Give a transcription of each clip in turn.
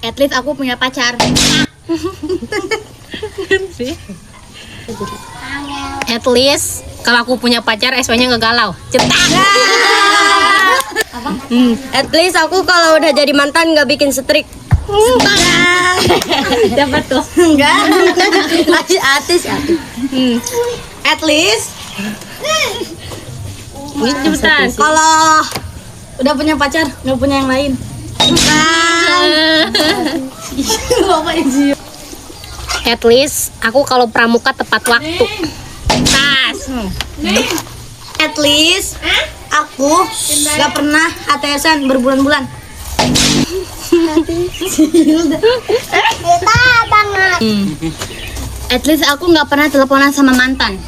At least aku punya pacar. At least kalau aku punya pacar SW-nya nggak galau. Cetak. At least aku kalau udah jadi mantan nggak bikin strik. Siapa tuh? Enggak. Artis. At least Ini cepetan. kalau udah punya pacar, nggak punya yang lain. At least aku kalau pramuka tepat waktu. Tas. At least aku nggak pernah HTS-an berbulan-bulan. At least aku nggak pernah teleponan sama mantan.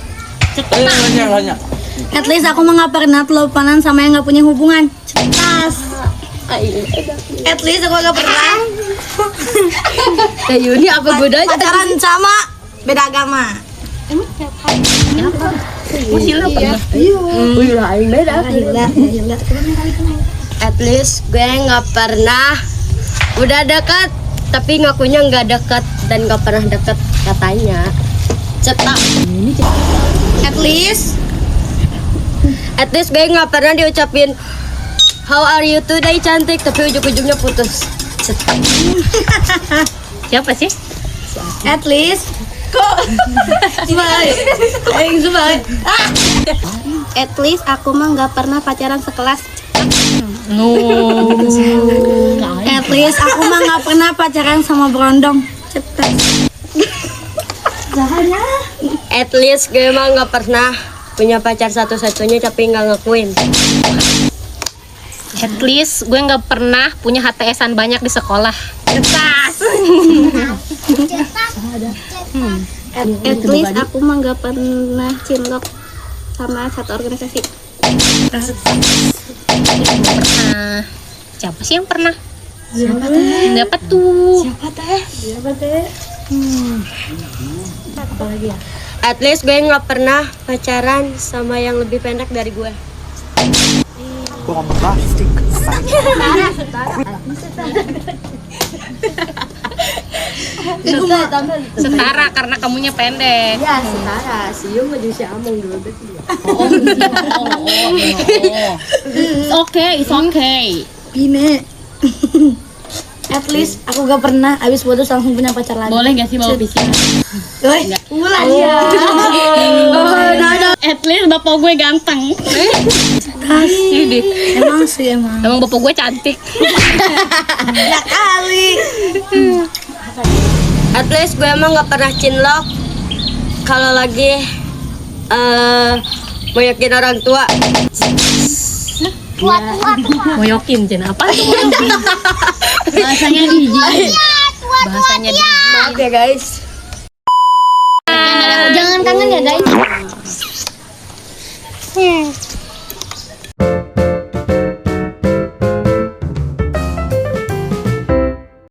At least aku mah nggak pernah teleponan sama yang nggak punya hubungan. Cetas. At least aku nggak pernah Yuni apa bedanya? pacaran sama beda agama. At least gue nggak pernah udah dekat tapi ngakunya nggak dekat dan nggak pernah dekat katanya. Cetak. At least gue nggak pernah diucapin how are you today cantik tapi ujung-ujungnya putus. Cetak. Siapa sih? At least At least aku mah nggak pernah pacaran sekelas. No. At least aku mah nggak pernah pacaran sama berondong. Cepat. At least gue emang nggak pernah punya pacar satu-satunya tapi nggak ngakuin. At least gue nggak pernah punya HTS-an banyak di sekolah. Tas. At least aku mah nggak pernah cinlok sama satu organisasi. Pernah. Siapa sih yang pernah? Siapa tuh? At least gue nggak pernah pacaran sama yang lebih pendek dari gue. Setara karena kamunya pendek. Ya setara, siung aja si among dulu betul. Oke, it's okay. Gini. At least aku gak pernah abis putus langsung punya pacar lagi. Boleh gak sih bawa piscina? Ulah ya. At least bapak gue ganteng. Emang sih emang. Emang bapak gue cantik. Ya kali. At least gue emang nggak pernah cinlok kalau lagi moyokin orang tua. Moyokin Jen, apa tuh moyokin? Bahasanya DJ. Bahasanya DJ. Maaf ya guys. Jangan kangen ya guys.